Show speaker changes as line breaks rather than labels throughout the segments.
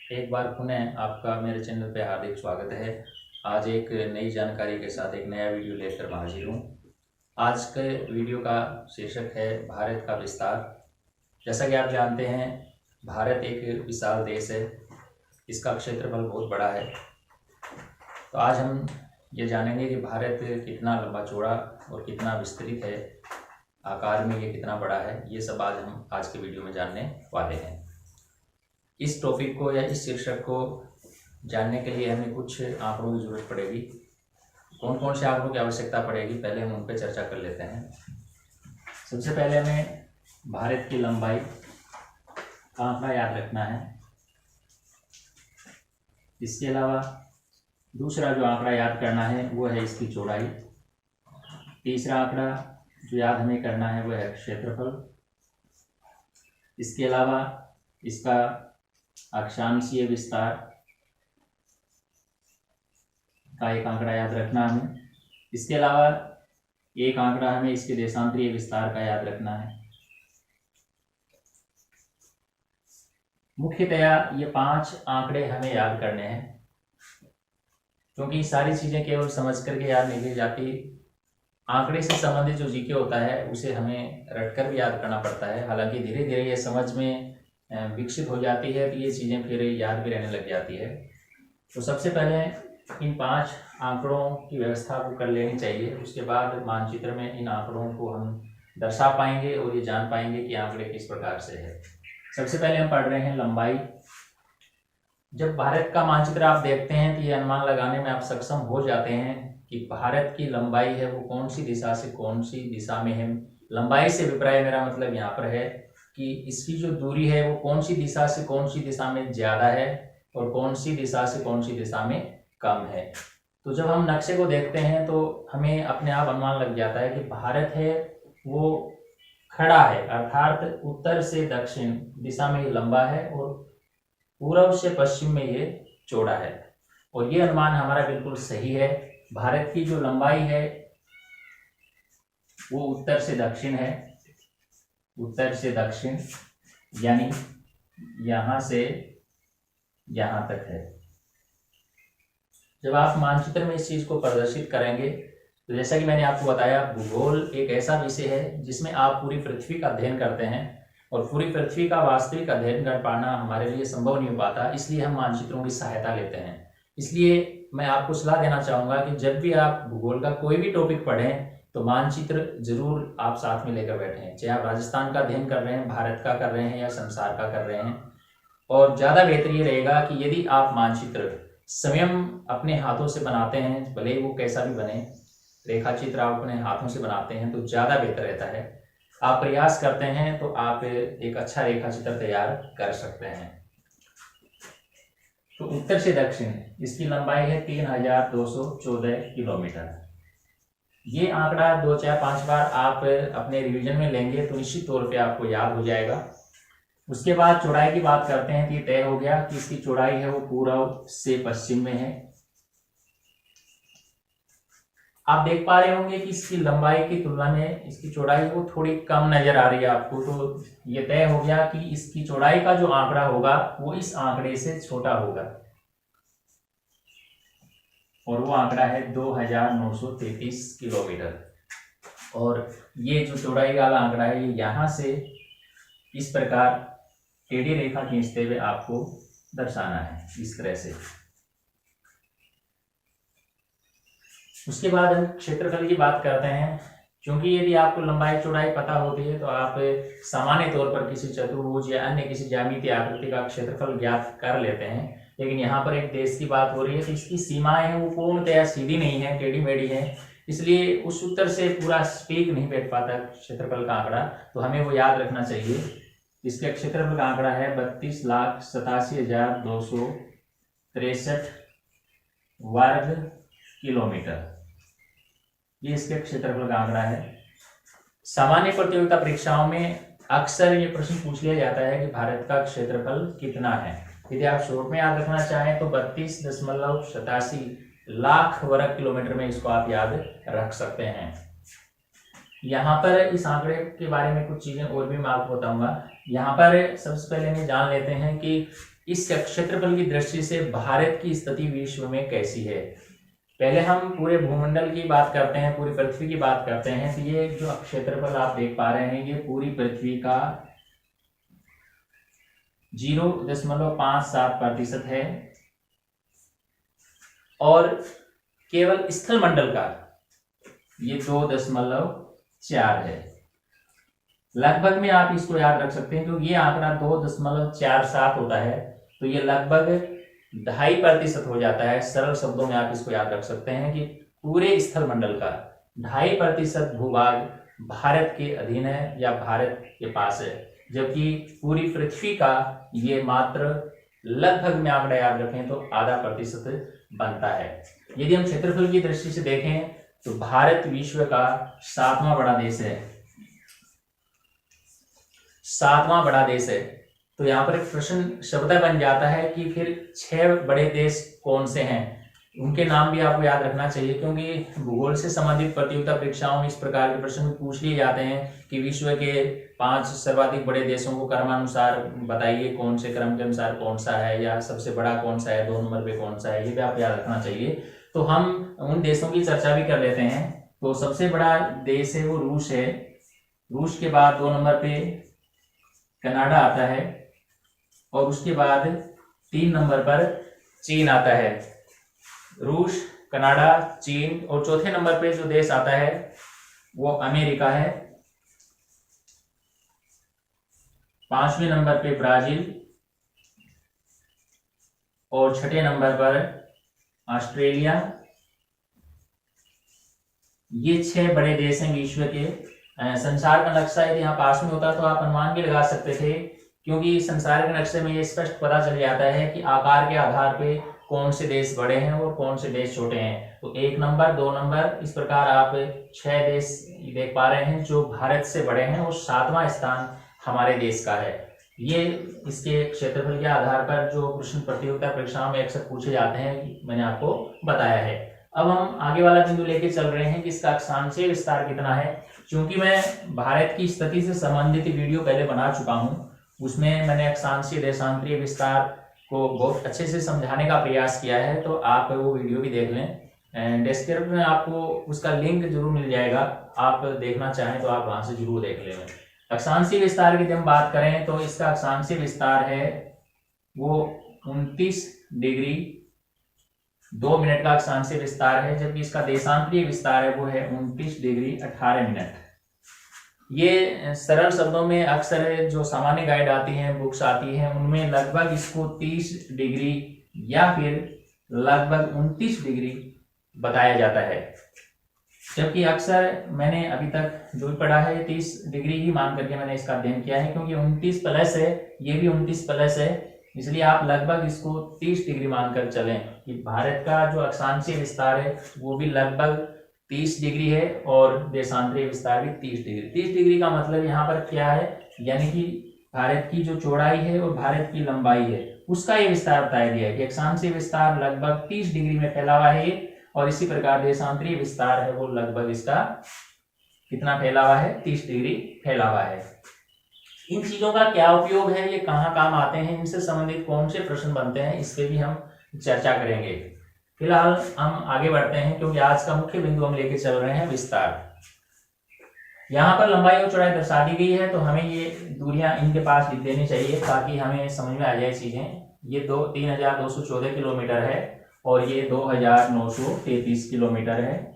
एक बार पुनः आपका मेरे चैनल पे हार्दिक स्वागत है। आज एक नई जानकारी के साथ एक नया वीडियो लेकर मैं हाजिर हूँ। आज के वीडियो का शीर्षक है भारत का विस्तार। जैसा कि आप जानते हैं, भारत एक विशाल देश है। इसका क्षेत्रफल बहुत बड़ा है। तो आज हम ये जानेंगे कि भारत कितना लंबा चौड़ा और कितना विस्तृत है, आकार में ये कितना बड़ा है। ये सब आज के वीडियो में जानने वाले हैं। इस टॉपिक को या इस शीर्षक को जानने के लिए हमें कुछ आंकड़ों की जरूरत पड़ेगी। कौन कौन से आंकड़ों की आवश्यकता पड़ेगी, पहले हम उन पर चर्चा कर लेते हैं। सबसे पहले हमें भारत की लंबाई का आंकड़ा याद रखना है। इसके अलावा दूसरा जो आंकड़ा याद करना है वो है इसकी चौड़ाई। तीसरा आंकड़ा जो याद हमें करना है वो है क्षेत्रफल। इसके अलावा इसका अक्षांशीय विस्तार का एक आंकड़ा याद रखना हमें। इसके अलावा एक आंकड़ा हमें इसके देशांतरीय विस्तार का याद रखना है। मुख्यतया ये 5 आंकड़े हमें याद करने हैं, क्योंकि सारी चीजें केवल समझ करके याद नहीं की जाती। आंकड़े से संबंधित जो जीके होता है उसे हमें रटकर भी याद करना पड़ता है। हालांकि धीरे धीरे ये समझ में विकसित हो जाती है, तो ये चीज़ें फिर याद भी रहने लग जाती है। तो सबसे पहले इन 5 आंकड़ों की व्यवस्था को कर लेनी चाहिए। उसके बाद मानचित्र में इन आंकड़ों को हम दर्शा पाएंगे और ये जान पाएंगे कि आंकड़े किस प्रकार से है। सबसे पहले हम पढ़ रहे हैं लंबाई। जब भारत का मानचित्र आप देखते हैं तो ये अनुमान लगाने में आप सक्षम हो जाते हैं कि भारत की लंबाई है वो कौन सी दिशा से कौन सी दिशा में है। लंबाई से अभिप्राय मेरा मतलब यहाँ पर है कि इसकी जो दूरी है वो कौन सी दिशा से कौन सी दिशा में ज़्यादा है और कौन सी दिशा से कौन सी दिशा में कम है। तो जब हम नक्शे को देखते हैं तो हमें अपने आप अनुमान लग जाता है कि भारत है वो खड़ा है, अर्थात उत्तर से दक्षिण दिशा में ये लंबा है और पूर्व से पश्चिम में ये चौड़ा है। और ये अनुमान हमारा बिल्कुल सही है। भारत की जो लंबाई है वो उत्तर से दक्षिण है, उत्तर से दक्षिण यानी यहां से यहां तक है। जब आप मानचित्र में इस चीज को प्रदर्शित करेंगे तो जैसा कि मैंने आपको बताया, भूगोल एक ऐसा विषय है जिसमें आप पूरी पृथ्वी का अध्ययन करते हैं और पूरी पृथ्वी का वास्तविक अध्ययन कर पाना हमारे लिए संभव नहीं हो पाता, इसलिए हम मानचित्रों की सहायता लेते हैं। इसलिए मैं आपको सलाह देना चाहूंगा कि जब भी आप भूगोल का कोई भी टॉपिक पढ़ें तो मानचित्र जरूर आप साथ में लेकर बैठें। चाहे आप राजस्थान का अध्ययन कर रहे हैं, भारत का कर रहे हैं या संसार का कर रहे हैं। और ज़्यादा बेहतर ये रहेगा कि यदि आप मानचित्र स्वयं अपने हाथों से बनाते हैं, भले ही वो कैसा भी बने, रेखा चित्र आप अपने हाथों से बनाते हैं तो ज़्यादा बेहतर रहता है। आप प्रयास करते हैं तो आप एक अच्छा रेखा चित्र तैयार कर सकते हैं। तो उत्तर से दक्षिण इसकी लंबाई है 3214 किलोमीटर। ये आंकड़ा 2, 4, 5 बार आप अपने रिवीजन में लेंगे तो निश्चित तौर पे आपको याद हो जाएगा। उसके बाद चौड़ाई की बात करते हैं तो ये तय हो गया कि इसकी चौड़ाई है वो पूर्व से पश्चिम में है। आप देख पा रहे होंगे कि इसकी लंबाई की तुलना में इसकी चौड़ाई वो थोड़ी कम नजर आ रही है आपको। तो ये तय हो गया कि इसकी चौड़ाई का जो आंकड़ा होगा वो इस आंकड़े से छोटा होगा और वो आंकड़ा है 2933 किलोमीटर। और ये जो चौड़ाई वाला आंकड़ा है ये यहां से इस प्रकार टेढ़ी रेखा खींचते हुए आपको दर्शाना है, इस तरह से। उसके बाद हम क्षेत्रफल की बात करते हैं। क्योंकि यदि आपको लंबाई चौड़ाई पता होती है तो आप सामान्य तौर पर किसी चतुर्भुज या अन्य किसी ज्यामितीय आकृति का क्षेत्रफल ज्ञात कर लेते हैं। लेकिन यहाँ पर एक देश की बात हो रही है तो इसकी सीमाएं हैं वो पूर्णतया सीधी नहीं है, टेढ़ी मेढ़ी है, इसलिए उस उत्तर से पूरा सटीक नहीं बैठ पाता क्षेत्रफल का आंकड़ा। तो हमें वो याद रखना चाहिए। इसके क्षेत्रफल का आंकड़ा है 32,87,263 वर्ग किलोमीटर। ये इसके क्षेत्रफल का आंकड़ा है। सामान्य प्रतियोगिता परीक्षाओं में अक्सर ये प्रश्न पूछ लिया जाता है कि भारत का क्षेत्रफल कितना है। यदि आप शॉर्ट में याद रखना चाहें तो 32.87 लाख वर्ग किलोमीटर में इसको आप याद रख सकते हैं। यहाँ पर इस आंकड़े के बारे में कुछ चीजें और भी मैं आपको बताऊंगा। यहाँ पर सबसे पहले हम जान लेते हैं कि इस क्षेत्रफल की दृष्टि से भारत की स्थिति विश्व में कैसी है। पहले हम पूरे भूमंडल की बात करते हैं, पूरी पृथ्वी की बात करते हैं। तो ये जो क्षेत्रफल आप देख पा रहे हैं, ये पूरी पृथ्वी का 0.57% है और केवल स्थल मंडल का ये 2.4 है। लगभग में आप इसको याद रख सकते हैं क्योंकि ये आंकड़ा 2.47 होता है, तो ये लगभग 2.5% हो जाता है। सरल शब्दों में आप इसको याद रख सकते हैं कि पूरे स्थल मंडल का 2.5% भूभाग भारत के अधीन है या भारत के पास है, जबकि पूरी पृथ्वी का ये मात्र लगभग में आंकड़ा याद रखें तो 0.5% बनता है। यदि हम क्षेत्रफल की दृष्टि से देखें तो भारत विश्व का 7वां बड़ा देश है, 7वां बड़ा देश है। तो यहाँ पर एक प्रश्न शब्द बन जाता है कि फिर 6 बड़े देश कौन से हैं, उनके नाम भी आपको याद रखना चाहिए, क्योंकि भूगोल से संबंधित प्रतियोगिता परीक्षाओं में इस प्रकार के प्रश्न पूछ लिए जाते हैं कि विश्व के 5 सर्वाधिक बड़े देशों को क्रमानुसार बताइए, कौन से क्रम के अनुसार कौन सा है, या सबसे बड़ा कौन सा है, 2 नंबर पे कौन सा है, ये भी आप याद रखना चाहिए। तो हम उन देशों की चर्चा भी कर लेते हैं। तो सबसे बड़ा देश है वो रूस है, रूस के बाद 2 नंबर पे कनाडा आता है और उसके बाद 3 नंबर पर चीन आता है। रूस, कनाडा, चीन, और चौथे नंबर पे जो देश आता है वो अमेरिका है। 5वें नंबर पे ब्राजील और 6ठे नंबर पर ऑस्ट्रेलिया। ये 6 बड़े देश हैं विश्व के। संसार का नक्शा यदि यहाँ पास में होता तो आप अनुमान भी लगा सकते थे, क्योंकि संसार के नक्शे में ये स्पष्ट पता चल जाता है कि आकार के आधार पे कौन से देश बड़े हैं और कौन से देश छोटे हैं। तो 1 नंबर, 2 नंबर, इस प्रकार आप 6 देश देख पा रहे हैं जो भारत से बड़े हैं, और 7वां स्थान हमारे देश का है। ये इसके क्षेत्रफल के आधार पर जो प्रश्न प्रतियोगिता परीक्षाओं में अक्सर पूछे जाते हैं, मैंने आपको बताया है। अब हम आगे वाला बिंदु लेके चल रहे हैं कि इसका अक्षांशीय विस्तार कितना है। क्योंकि मैं भारत की स्थिति से संबंधित वीडियो पहले बना चुका हूं, उसमें मैंने अक्षांशीय देशांतरीय विस्तार को बहुत अच्छे से समझाने का प्रयास किया है, तो आप वो वीडियो भी देख लें। डिस्क्रिप्शन में आपको उसका लिंक जरूर मिल जाएगा, आप देखना चाहें तो आप वहां से जरूर देख लें। अक्षांशीय विस्तार की जब हम बात करें तो इसका अक्षांशीय विस्तार है वो 29 डिग्री 2 मिनट का अक्षांशीय विस्तार है, जबकि इसका देशांतरीय विस्तार है वो है 29 डिग्री 18 मिनट। ये सरल शब्दों में अक्सर जो सामान्य गाइड आती हैं, बुक्स आती हैं, उनमें लगभग इसको 30 डिग्री या फिर लगभग 29 डिग्री बताया जाता है, जबकि अक्सर मैंने अभी तक जो भी पढ़ा है 30 डिग्री ही मान करके मैंने इसका अध्ययन किया है, क्योंकि 29 प्लस है, ये भी 29 प्लस है, इसलिए आप लगभग इसको 30 डिग्री मानकर चलें कि भारत का जो अक्षांशीय विस्तार है वो भी लगभग 30 डिग्री है और देशांतरीय विस्तार भी 30 डिग्री। 30 डिग्री का मतलब यहाँ पर क्या है, यानी कि भारत की जो चौड़ाई है और भारत की लंबाई है उसका ये विस्तार बताया गया है कि अक्षांशीय विस्तार लगभग 30 डिग्री में फैला हुआ है, और इसी प्रकार देशांतरीय विस्तार है वो लगभग इसका कितना फैला हुआ है, 30 डिग्री फैला हुआ है। इन चीजों का क्या उपयोग है, ये कहाँ काम आते हैं, इनसे संबंधित कौन से प्रश्न बनते हैं, इस पे भी हम चर्चा करेंगे। फिलहाल हम आगे बढ़ते हैं, क्योंकि आज का मुख्य बिंदु हम लेके चल रहे हैं विस्तार। यहाँ पर लंबाई और चौड़ाई दर्शा दी गई है, तो हमें ये दूरियां इनके पास लिख देनी चाहिए ताकि हमें समझ में आ जाए चीजें। ये 3214 किलोमीटर है और ये 2933 किलोमीटर है,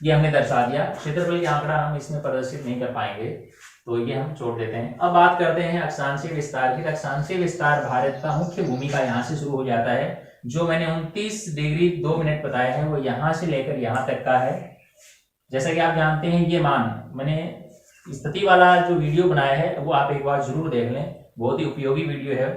ये हमने दर्शा दिया। क्षेत्रफल की आंकड़ा हम इसमें प्रदर्शित नहीं कर पाएंगे, तो ये हम छोड़ देते हैं। अब बात करते हैं अक्षांशीय विस्तार की। अक्षांशीय विस्तार भारत का मुख्य भूमि का यहाँ से शुरू हो जाता है, जो मैंने 29 डिग्री 2 मिनट बताया है वो यहाँ से लेकर यहाँ तक का है। जैसा कि आप जानते हैं, ये मान मैंने स्थिति वाला जो वीडियो बनाया है वो आप एक बार जरूर देख लें, बहुत ही उपयोगी वीडियो है,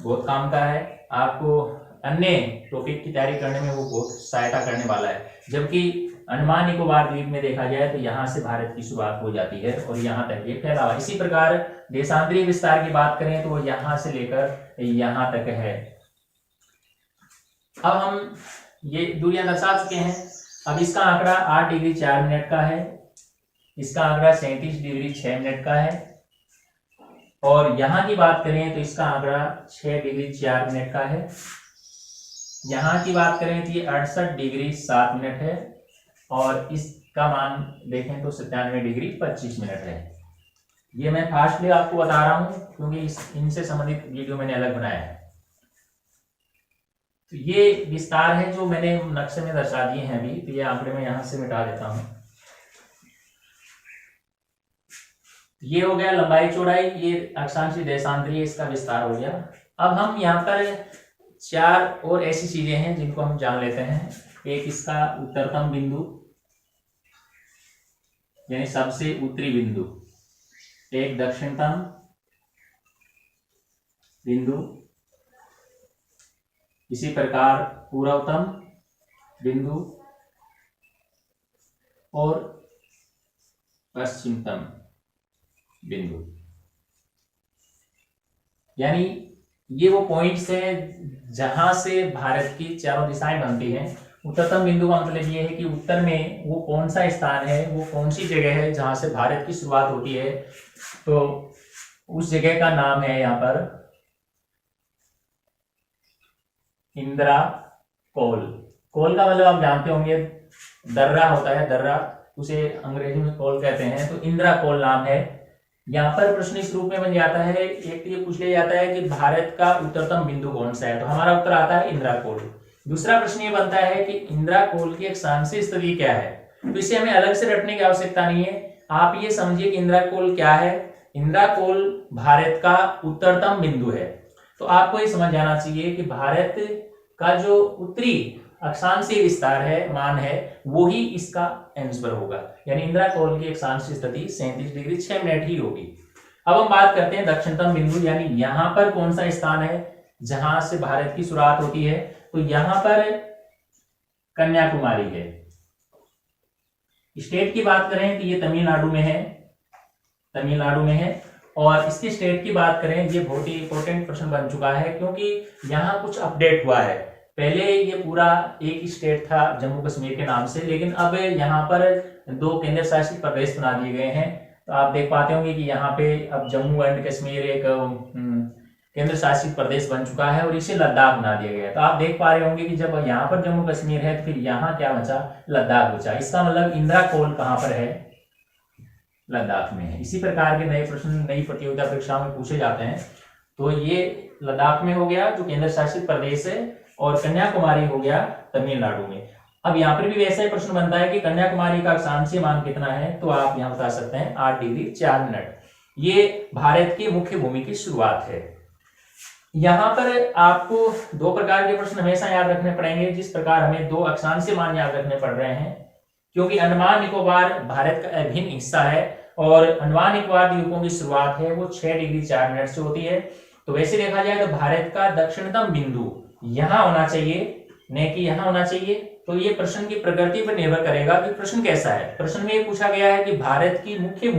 बहुत काम का है, आपको अन्य टॉपिक की तैयारी करने में वो बहुत सहायता करने वाला है। जबकि अंडमान निकोबार द्वीप में देखा जाए तो यहाँ से भारत की शुरुआत हो जाती है और यहाँ तक ये फैला हुआ। इसी प्रकार देशांतरीय विस्तार की बात करें तो वो यहाँ से लेकर यहाँ तक है। अब हम ये दूरियां दर्शा चुके हैं। अब इसका आंकड़ा 8 डिग्री 4 मिनट का है, इसका आंकड़ा 37 डिग्री 6 मिनट का है, और यहाँ की बात करें तो इसका आंकड़ा 6 डिग्री 4 मिनट का है। यहाँ की बात करें तो ये 68 डिग्री 7 मिनट है और इसका मान देखें तो 97 डिग्री 25 मिनट है। ये मैं फास्टली आपको बता रहा हूं क्योंकि इनसे संबंधित वीडियो मैंने अलग बनाया है। तो ये विस्तार है जो मैंने नक्शे में दर्शा दिए हैं अभी। तो ये आंकड़े में यहां से मिटा देता हूं। ये हो गया लंबाई चौड़ाई, ये अक्षांशीय देशांतरीय इसका विस्तार हो गया। अब हम यहाँ पर 4 और ऐसी चीजें हैं जिनको हम जान लेते हैं। एक इसका उत्तरतम बिंदु यानी सबसे उत्तरी बिंदु, एक दक्षिणतम बिंदु, इसी प्रकार पूर्वतम बिंदु और पश्चिमतम बिंदु। यानी ये वो पॉइंट्स हैं जहां से भारत की चारों दिशाएं बनती हैं। उत्तरतम बिंदु का मतलब ये है कि उत्तर में वो कौन सा स्थान है, वो कौन सी जगह है जहां से भारत की शुरुआत होती है। तो उस जगह का नाम है यहाँ पर इंदिरा कोल। कोल का मतलब आप जानते होंगे दर्रा होता है, दर्रा, उसे अंग्रेजी में कोल कहते हैं। तो इंदिरा कोल नाम है। यहाँ पर प्रश्न इस रूप में बन जाता है, एक तो ये पूछ लिया जाता है कि भारत का उत्तरतम बिंदु कौन सा है, तो हमारा उत्तर आता है इंदिरा कोल। दूसरा प्रश्न ये बनता है कि इंदिरा कोल की अक्षांशीय स्थिति क्या है। तो इसे हमें अलग से रटने की आवश्यकता नहीं है। आप ये समझिए कि इंदिरा कोल क्या है। इंदिरा कोल भारत का उत्तरतम बिंदु है। तो आपको ये समझ जाना चाहिए कि भारत का जो उत्तरी अक्षांशीय विस्तार है, मान है, वो ही इसका आंसर होगा। यानी इंदिरा कोल की अक्षांशीय स्थिति 37 डिग्री 6 मिनट ही होगी। अब हम बात करते हैं दक्षिणतम बिंदु, यानी यहां पर कौन सा स्थान है जहां से भारत की शुरुआत होती है। तो यहां पर कन्याकुमारी है। स्टेट की बात करें तो ये तमिलनाडु में है, तमिलनाडु में है। और इसकी स्टेट की बात करें, ये बहुत ही इंपॉर्टेंट प्रश्न बन चुका है क्योंकि यहाँ कुछ अपडेट हुआ है। पहले ये पूरा एक ही स्टेट था जम्मू कश्मीर के नाम से, लेकिन अब यहाँ पर 2 केंद्र शासित प्रदेश बना दिए गए हैं। तो आप देख पाते होंगे कि यहाँ पे अब जम्मू एंड कश्मीर एक केंद्र शासित प्रदेश बन चुका है और इसे लद्दाख बना दिया गया है। तो आप देख पा रहे होंगे कि जब यहाँ पर जम्मू कश्मीर है तो फिर यहाँ क्या बचा, लद्दाख बचा। इसका मतलब इंदिरा कोल कहाँ पर है, लद्दाख में है। इसी प्रकार के नए प्रश्न नई प्रतियोगिता परीक्षाओं में पूछे जाते हैं। तो ये लद्दाख में हो गया जो केंद्र शासित प्रदेश है, और कन्याकुमारी हो गया तमिलनाडु में। अब यहाँ पर भी वैसा ही प्रश्न बनता है कि कन्याकुमारी का अक्षांशीय मान कितना है। तो आप यहाँ बता सकते हैं 8 डिग्री 4 मिनट। ये भारत की मुख्य भूमि की शुरुआत है। यहाँ पर आपको 2 प्रकार के प्रश्न हमेशा याद रखने पड़ेंगे, जिस प्रकार हमें 2 अक्षांशीय मान याद रखने पड़ रहे हैं, क्योंकि अंडमान निकोबार भारत का अभिन्न हिस्सा है और अंडमान निकोबार द्वीपों की शुरुआत है वो 6 डिग्री 4 मिनट से होती है। तो वैसे देखा जाए तो भारत का दक्षिणतम बिंदु यहां होना चाहिए, न कि यहां होना चाहिए। तो ये प्रश्न की प्रकृति पर निर्भर करेगा कि प्रश्न कैसा है। प्रश्न में ये पूछा गया है कि भारत की मुख्य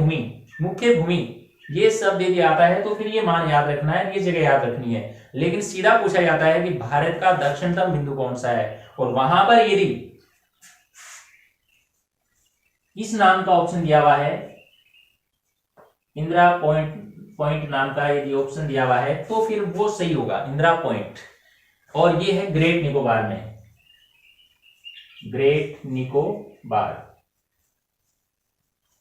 भूमि ये शब्द यदि आता है तो फिर ये मान याद रखना है, ये जगह याद रखनी है। लेकिन सीधा पूछा जाता है कि भारत का दक्षिणतम बिंदु कौन सा है, और वहां पर यदि इस नाम का ऑप्शन दिया हुआ है, इंदिरा पॉइंट नाम का यदि ऑप्शन दिया हुआ है तो फिर वो सही होगा, इंदिरा पॉइंट। और ये है ग्रेट निकोबार में, ग्रेट निकोबार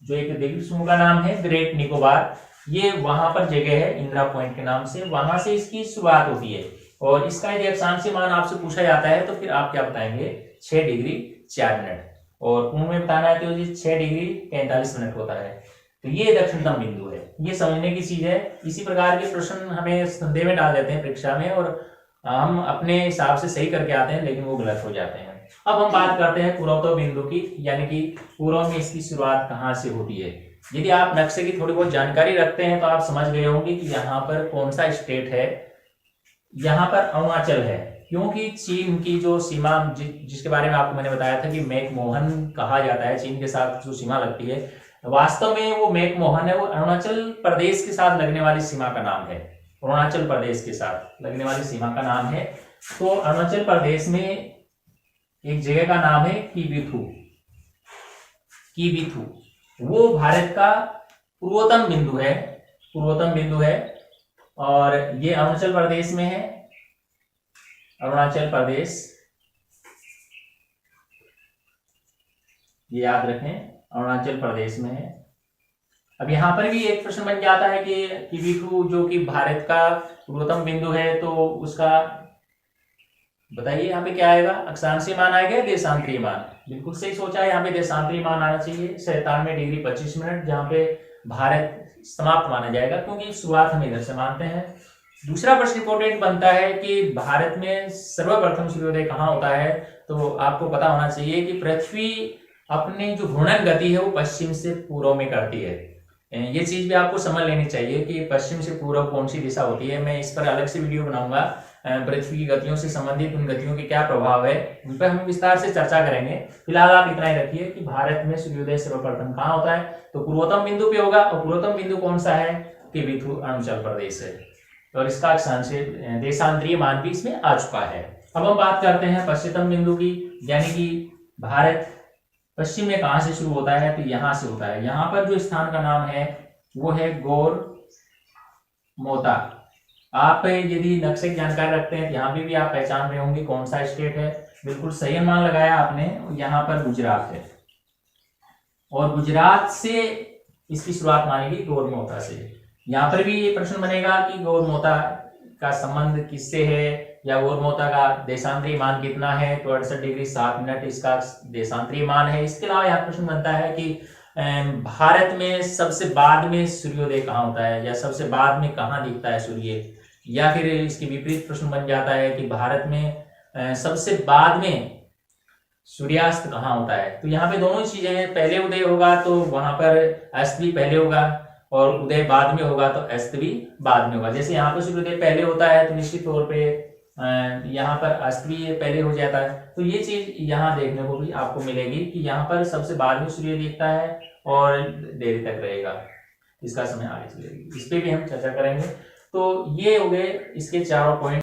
जो एक द्वीप समूह का नाम है ग्रेट निकोबार, ये वहां पर जगह है इंदिरा पॉइंट के नाम से, वहां से इसकी शुरुआत होती है। और इसका यदि अक्षांशीय मान आपसे पूछा जाता है तो फिर आप क्या बताएंगे, 6 डिग्री 4 मिनट। और पूर्ण में बताना है तो ये 6 डिग्री 43 मिनट होता है। तो ये दक्षिणतम बिंदु है, ये समझने की चीज है। इसी प्रकार के प्रश्न हमें संदेह में डाल देते हैं परीक्षा में, और हम अपने हिसाब से सही करके आते हैं लेकिन वो गलत हो जाते हैं। अब हम बात करते हैं पूर्वोत्तर बिंदु की, यानी कि पूर्व में इसकी शुरुआत कहाँ से होती है। यदि आप नक्शे की थोड़ी बहुत जानकारी रखते हैं तो आप समझ गए होंगे कि यहाँ पर कौन सा स्टेट है। यहाँ पर अरुणाचल है, क्योंकि चीन की जो सीमा जिसके बारे में आपको मैंने बताया था कि मैकमोहन कहा जाता है, चीन के साथ जो सीमा लगती है, वास्तव में वो मैकमोहन है, वो अरुणाचल प्रदेश के साथ लगने वाली सीमा का नाम है। अरुणाचल प्रदेश के साथ लगने वाली सीमा का नाम है। तो अरुणाचल प्रदेश में एक जगह का नाम है कीबिथु, वो भारत का पूर्वोत्तम बिंदु है। पूर्वोत्तम बिंदु है और ये अरुणाचल प्रदेश में है। अरुणाचल प्रदेश, ये याद रखें, अरुणाचल प्रदेश में है। अब यहाँ पर भी एक प्रश्न बन जाता है कि V2 जो कि भारत का पूर्वोत्तम बिंदु है, तो उसका बताइए यहाँ पे क्या आएगा, अक्षांशीय मान आएगा, देशांतरीय मान? बिल्कुल सही सोचा है, यहाँ पे देशांतरीय मान आना चाहिए 97 डिग्री 25 मिनट, जहाँ पे भारत समाप्त माना जाएगा, क्योंकि शुरुआत हम इधर से मानते हैं। दूसरा प्रश्न इंपोर्टेंट बनता है कि भारत में सर्वप्रथम सूर्योदय कहाँ होता है, तो आपको पता होना चाहिए कि पृथ्वी अपनी जो घूर्णन गति है वो पश्चिम से पूर्व में करती है। ये चीज भी आपको समझ लेनी चाहिए कि पश्चिम से पूर्व कौन सी दिशा होती है। मैं इस पर अलग से वीडियो बनाऊंगा, पृथ्वी की गतियों से संबंधित उन गतियों के क्या प्रभाव है, उन पर हम विस्तार से चर्चा करेंगे। फिलहाल आप इतना ही रखिए कि भारत में सूर्योदय सर्वप्रथम कहाँ होता है, तो पूर्वोत्तम बिंदु पे होगा। और पूर्वोत्तम बिंदु कौन सा है, कि V2 अरुणाचल प्रदेश है, और इसका अक्षांशीय देशांतरीय मान भी इसमें आ चुका है। अब हम बात करते हैं पश्चिमतम बिंदु की, यानी कि भारत पश्चिम में कहां से शुरू होता है, तो यहां से होता है। यहां पर जो स्थान का नाम है वो है गौर मोता। आप यदि नक्शे की जानकारी रखते हैं तो यहाँ भी आप पहचान रहे होंगे कौन सा स्टेट है। बिल्कुल सही अनुमान लगाया आपने, यहाँ पर गुजरात है, और गुजरात से इसकी शुरुआत मानी गई गौर मोता से। यहाँ पर भी ये प्रश्न बनेगा कि गौर मोता का संबंध किससे है, या गौर मोता का देशांतरीय मान कितना है, तो 68 डिग्री 7 मिनट इसका देशांतरीय मान है। इसके अलावा यहाँ प्रश्न बनता है कि भारत में सबसे बाद में सूर्योदय कहाँ होता है, या सबसे बाद में कहाँ दिखता है सूर्य, या फिर इसके विपरीत प्रश्न बन जाता है कि भारत में सबसे बाद में सूर्यास्त कहाँ होता है। तो यहाँ पे दोनों चीजें हैं, पहले उदय होगा तो वहां पर अस्त भी पहले होगा, और उदय बाद में होगा तो अस्त भी बाद में होगा। जैसे यहाँ पर सूर्योदय पहले होता है तो निश्चित तौर पे यहाँ पर अस्त भी पहले हो जाता है। तो ये चीज यहाँ देखने को भी आपको मिलेगी कि यहाँ पर सबसे बाद में सूर्य दिखता है और देरी तक रहेगा, इसका समय आगे चलेगी। इस पे भी हम चर्चा करेंगे। तो ये हो गए इसके चारों पॉइंट।